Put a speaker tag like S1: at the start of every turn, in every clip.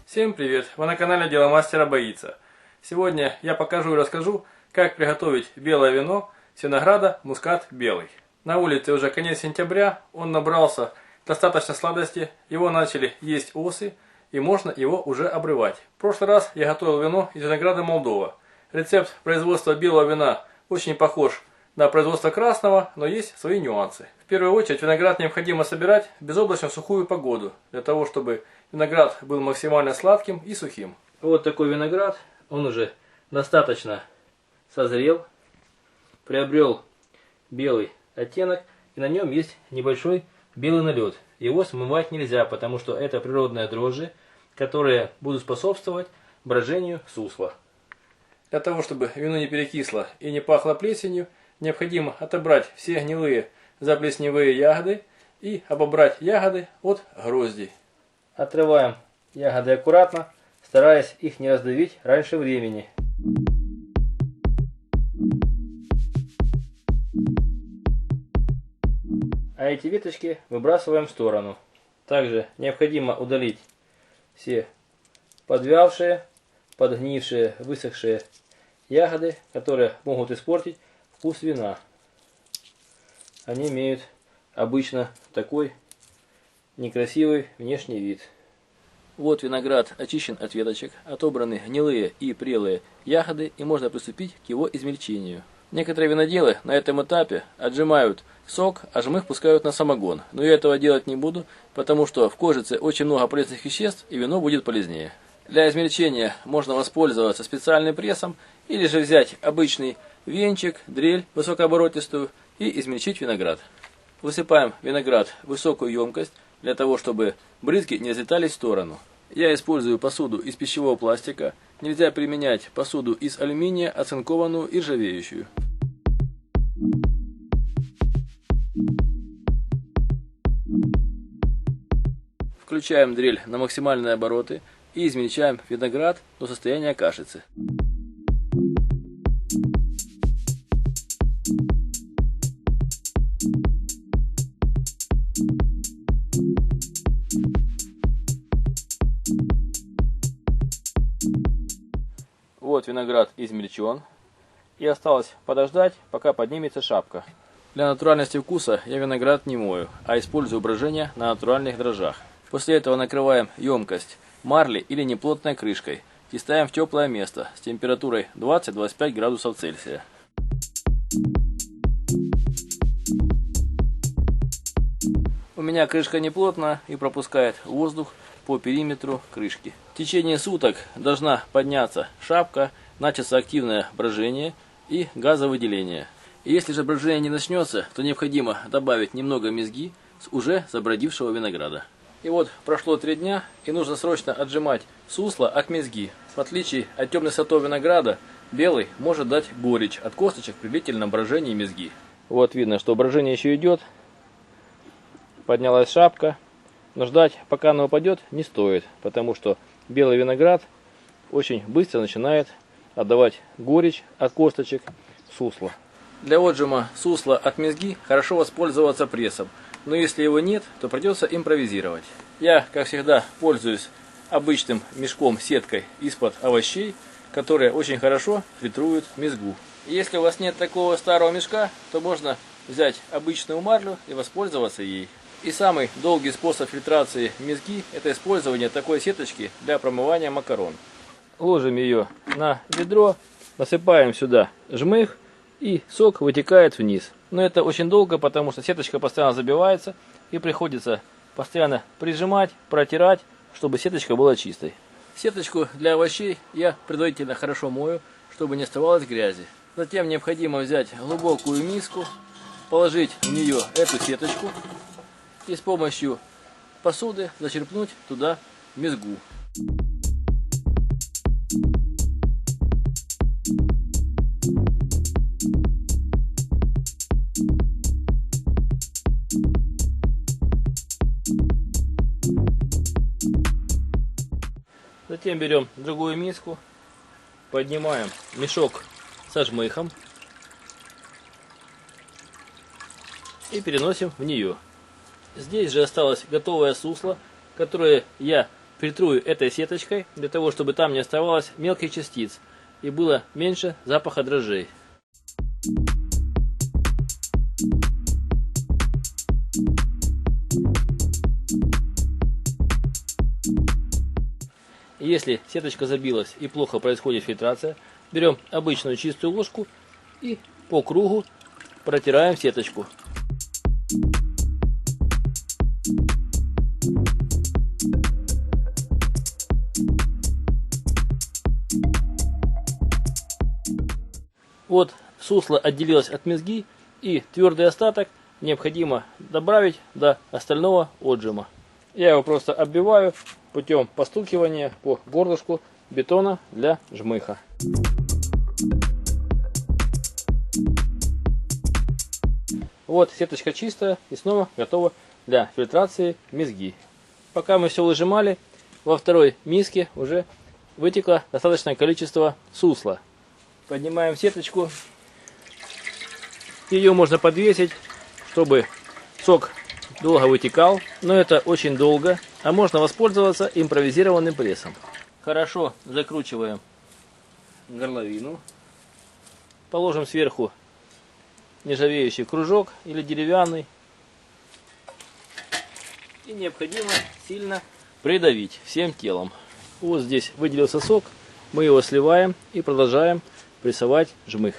S1: Всем привет! Вы на канале Дело мастера боится. Сегодня я покажу и расскажу, как приготовить белое вино с винограда Мускат Белый. На улице уже конец сентября, он набрался достаточно сладости, его начали есть осы и можно его уже обрывать. В прошлый раз я готовил вино из винограда Молдова. Рецепт производства белого вина очень похож на производство красного, но есть свои нюансы. В первую очередь виноград необходимо собирать в безоблачную сухую погоду, для того чтобы виноград был максимально сладким и сухим. Вот такой виноград, он уже достаточно созрел, приобрел белый оттенок, и на нем есть небольшой белый налет. Его смывать нельзя, потому что это природные дрожжи, которые будут способствовать брожению сусла. Для того, чтобы вино не перекисло и не пахло плесенью, необходимо отобрать все гнилые заплесневые ягоды и обобрать ягоды от гроздей. Отрываем ягоды аккуратно, стараясь их не раздавить раньше времени. А эти веточки выбрасываем в сторону. Также необходимо удалить все подвялшие, подгнившие, высохшие ягоды, которые могут испортить вкус вина. Они имеют обычно такой некрасивый внешний вид. Вот виноград очищен от веточек, отобраны гнилые и прелые ягоды, и можно приступить к его измельчению. Некоторые виноделы на этом этапе отжимают сок, а жмых пускают на самогон. Но я этого делать не буду, потому что в кожице очень много полезных веществ, и вино будет полезнее. Для измельчения можно воспользоваться специальным прессом, или же взять обычный венчик, дрель высокооборотистую и измельчить виноград. Высыпаем виноград в высокую емкость, для того, чтобы брызги не разлетались в сторону. Я использую посуду из пищевого пластика. Нельзя применять посуду из алюминия, оцинкованную и ржавеющую. Включаем дрель на максимальные обороты и измельчаем виноград до состояния кашицы. Вот виноград измельчен, и осталось подождать, пока поднимется шапка. Для натуральности вкуса я виноград не мою, а использую брожение на натуральных дрожжах. После этого накрываем емкость марлей или неплотной крышкой и ставим в теплое место с температурой 20-25 градусов Цельсия. У меня крышка неплотная и пропускает воздух по периметру крышки. В течение суток должна подняться шапка, начаться активное брожение и газовыделение. И если же брожение не начнется, то необходимо добавить немного мезги с уже забродившего винограда. И вот прошло 3 дня, и нужно срочно отжимать сусло от мезги. В отличие от темных сортов винограда, белый может дать горечь от косточек при длительном брожении мезги. Вот видно, что брожение еще идет. Поднялась шапка. Но ждать, пока она упадет, не стоит, потому что белый виноград очень быстро начинает отдавать горечь от косточек сусла. Для отжима сусла от мезги хорошо воспользоваться прессом, но если его нет, то придется импровизировать. Я, как всегда, пользуюсь обычным мешком-сеткой из-под овощей, которые очень хорошо фильтруют мезгу. И если у вас нет такого старого мешка, то можно взять обычную марлю и воспользоваться ей. И самый долгий способ фильтрации мезги – это использование такой сеточки для промывания макарон. Ложим ее на ведро, насыпаем сюда жмых, и сок вытекает вниз. Но это очень долго, потому что сеточка постоянно забивается, и приходится постоянно прижимать, протирать, чтобы сеточка была чистой. Сеточку для овощей я предварительно хорошо мою, чтобы не оставалось грязи. Затем необходимо взять глубокую миску, положить в нее эту сеточку, и с помощью посуды зачерпнуть туда мезгу. Затем берем другую миску, поднимаем мешок со жмыхом и переносим в нее. Здесь же осталось готовое сусло, которое я фильтрую этой сеточкой, для того, чтобы там не оставалось мелких частиц и было меньше запаха дрожжей. Если сеточка забилась и плохо происходит фильтрация, берем обычную чистую ложку и по кругу протираем сеточку. Вот сусло отделилось от мезги, и твердый остаток необходимо добавить до остального отжима. Я его просто оббиваю путем постукивания по горлышку бетона для жмыха. Вот сеточка чистая и снова готова для фильтрации мезги. Пока мы все выжимали, во второй миске уже вытекло достаточное количество сусла. Поднимаем сеточку. Ее можно подвесить, чтобы сок долго вытекал, но это очень долго, а можно воспользоваться импровизированным прессом. Хорошо закручиваем горловину. Положим сверху нержавеющий кружок или деревянный. И необходимо сильно придавить всем телом. Вот здесь выделился сок, мы его сливаем и продолжаем прессовать жмых.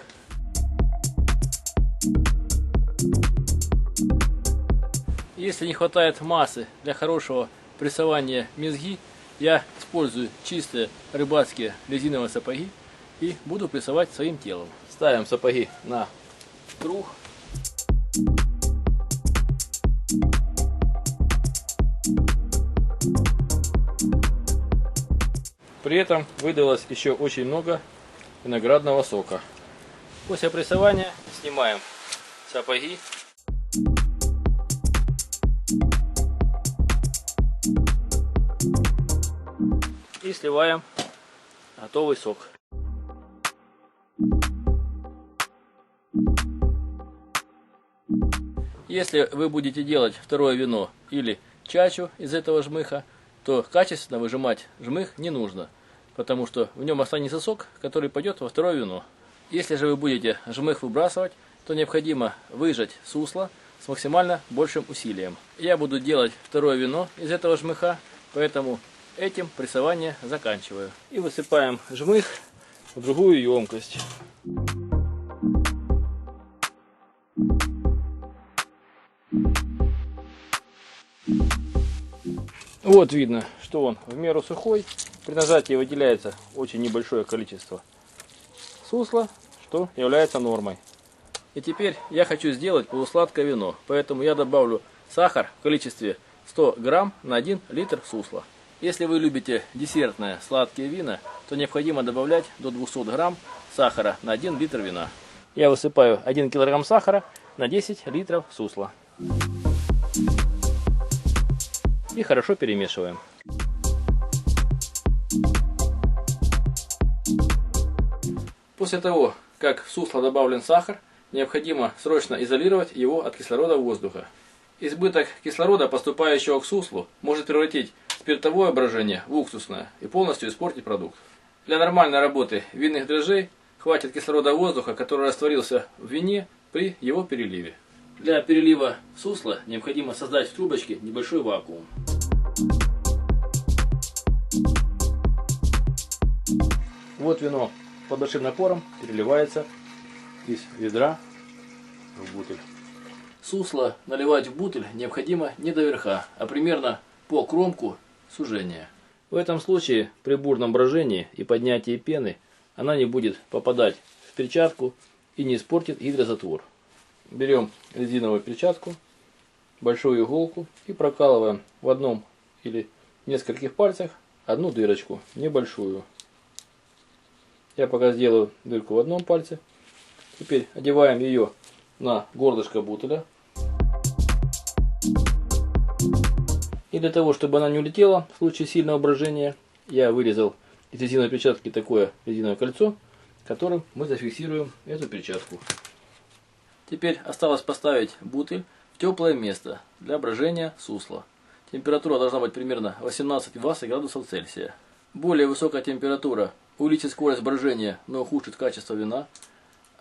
S1: Если не хватает массы для хорошего прессования мезги, я использую чистые рыбацкие резиновые сапоги и буду прессовать своим телом. Ставим сапоги на круг. При этом выдалось еще очень много виноградного сока. После прессования снимаем сапоги. И сливаем готовый сок. Если вы будете делать второе вино или чачу из этого жмыха, то качественно выжимать жмых не нужно, потому что в нем останется сок, который пойдет во второе вино. Если же вы будете жмых выбрасывать, то необходимо выжать сусло с максимально большим усилием. Я буду делать второе вино из этого жмыха, поэтому этим прессование заканчиваю. И высыпаем жмых в другую емкость. Вот видно, что он в меру сухой. При нажатии выделяется очень небольшое количество сусла, что является нормой. И теперь я хочу сделать полусладкое вино, поэтому я добавлю сахар в количестве 100 грамм на 1 литр сусла. Если вы любите десертные сладкие вина, то необходимо добавлять до 200 грамм сахара на 1 литр вина. Я высыпаю 1 килограмм сахара на 10 литров сусла. И хорошо перемешиваем. После того, как в сусло добавлен сахар, необходимо срочно изолировать его от кислорода воздуха. Избыток кислорода, поступающего к суслу, может превратить спиртовое брожение в уксусное и полностью испортить продукт. Для нормальной работы винных дрожжей хватит кислорода воздуха, который растворился в вине при его переливе. Для перелива сусла необходимо создать в трубочке небольшой вакуум. Вот вино под большим напором переливается из ведра в бутыль. Сусло наливать в бутыль необходимо не до верха, а примерно по кромку сужения. В этом случае при бурном брожении и поднятии пены она не будет попадать в перчатку и не испортит гидрозатвор. Берем резиновую перчатку, большую иголку и прокалываем в одном или нескольких пальцах одну дырочку, небольшую. Я пока сделаю дырку в одном пальце. Теперь одеваем ее на горлышко бутыля. И для того, чтобы она не улетела в случае сильного брожения, я вырезал из резиновой перчатки такое резиновое кольцо, которым мы зафиксируем эту перчатку. Теперь осталось поставить бутыль в теплое место для брожения сусла. Температура должна быть примерно 18-20 градусов Цельсия. Более высокая температура увеличит скорость брожения, но ухудшит качество вина,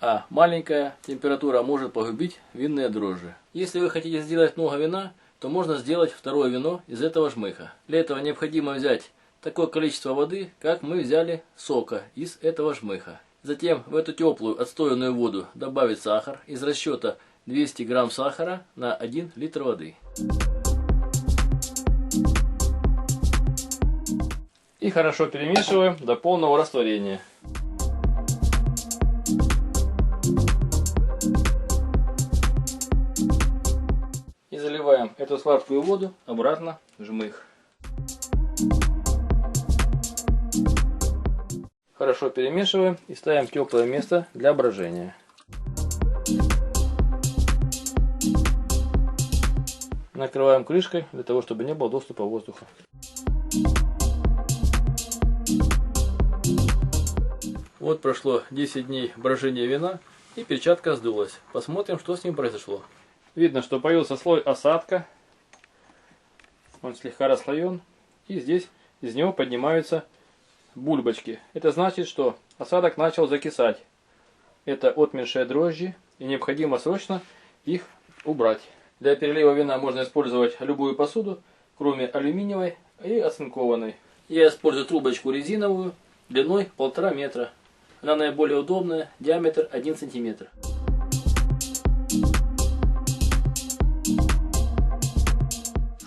S1: а маленькая температура может погубить винные дрожжи. Если вы хотите сделать много вина, то можно сделать второе вино из этого жмыха. Для этого необходимо взять такое количество воды, как мы взяли сока из этого жмыха. Затем в эту теплую отстоянную воду добавить сахар из расчета 200 грамм сахара на 1 литр воды. И хорошо перемешиваем до полного растворения. И заливаем эту сладкую воду обратно в жмых. Хорошо перемешиваем и ставим в теплое место для брожения. Накрываем крышкой для того, чтобы не было доступа воздуха. Вот прошло 10 дней брожения вина, и перчатка сдулась. Посмотрим, что с ним произошло. Видно, что появился слой осадка. Он слегка расслоен. И здесь из него поднимаются бульбочки. Это значит, что осадок начал закисать. Это отмершие дрожжи, и необходимо срочно их убрать. Для перелива вина можно использовать любую посуду, кроме алюминиевой и оцинкованной. Я использую трубочку резиновую длиной 1,5 метра. Она наиболее удобная, диаметр 1 сантиметр.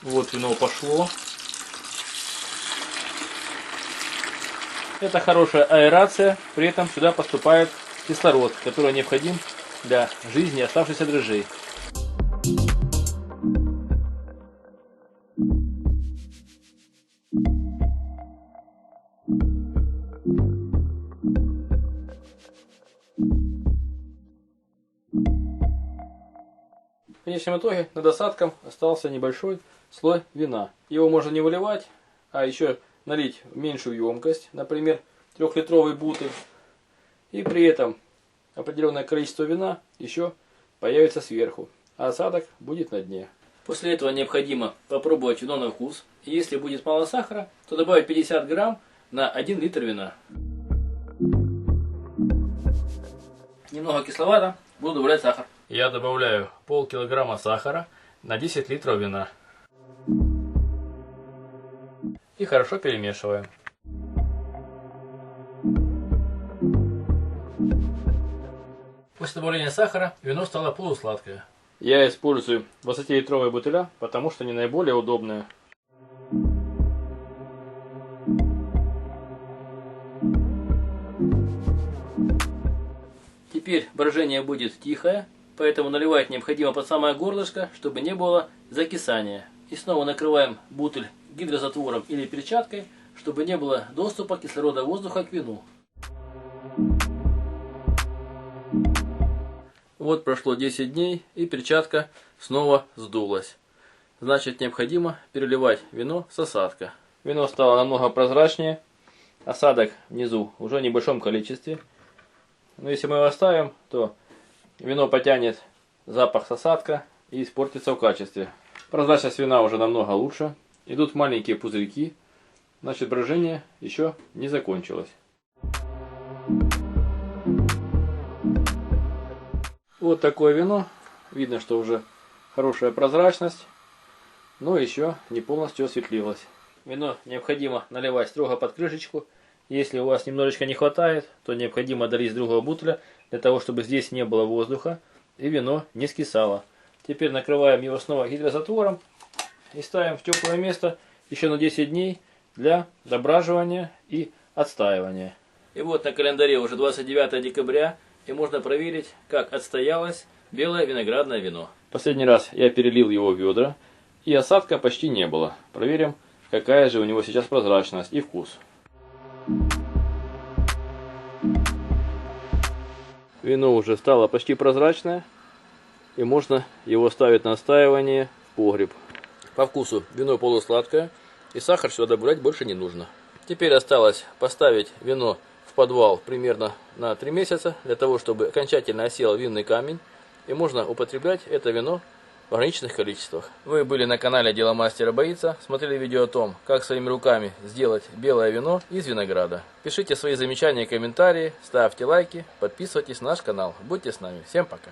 S1: Вот вино пошло. Это хорошая аэрация, при этом сюда поступает кислород, который необходим для жизни оставшихся дрожжей. В конечном итоге над осадком остался небольшой слой вина. Его можно не выливать, а еще налить в меньшую емкость, например, 3-литровый бутыль. И при этом определенное количество вина еще появится сверху, а осадок будет на дне. После этого необходимо попробовать вино на вкус. И если будет мало сахара, то добавить 50 грамм на 1 литр вина. Немного кисловато, буду добавлять сахар. Я добавляю полкилограмма сахара на 10 литров вина. И хорошо перемешиваем. После добавления сахара вино стало полусладкое. Я использую 20-литровые бутыля, потому что они наиболее удобные. Теперь брожение будет тихое, поэтому наливать необходимо под самое горлышко, чтобы не было закисания. И снова накрываем бутыль гидрозатвором или перчаткой, чтобы не было доступа кислорода воздуха к вину. Вот прошло 10 дней, и перчатка снова сдулась. Значит, необходимо переливать вино с осадка. Вино стало намного прозрачнее, осадок внизу уже в небольшом количестве. Но если мы его оставим, то вино потянет запах с осадка и испортится в качестве. Прозрачность вина уже намного лучше. Идут маленькие пузырьки. Значит, брожение еще не закончилось. Вот такое вино. Видно, что уже хорошая прозрачность, но еще не полностью осветлилось. Вино необходимо наливать строго под крышечку. Если у вас немножечко не хватает, то необходимо долить с другого бутыля, для того, чтобы здесь не было воздуха и вино не скисало. Теперь накрываем его снова гидрозатвором и ставим в теплое место еще на 10 дней для дображивания и отстаивания. И вот на календаре уже 29 декабря, и можно проверить, как отстоялось белое виноградное вино. Последний раз я перелил его в ведра, и осадка почти не было. Проверим, какая же у него сейчас прозрачность и вкус. Вино уже стало почти прозрачное, и можно его ставить на отстаивание в погреб. По вкусу вино полусладкое, и сахар сюда добавлять больше не нужно. Теперь осталось поставить вино в подвал примерно на 3 месяца, для того, чтобы окончательно осел винный камень, и можно употреблять это вино в ограниченных количествах. Вы были на канале Дело мастера боится, смотрели видео о том, как своими руками сделать белое вино из винограда. Пишите свои замечания и комментарии, ставьте лайки, подписывайтесь на наш канал. Будьте с нами. Всем пока.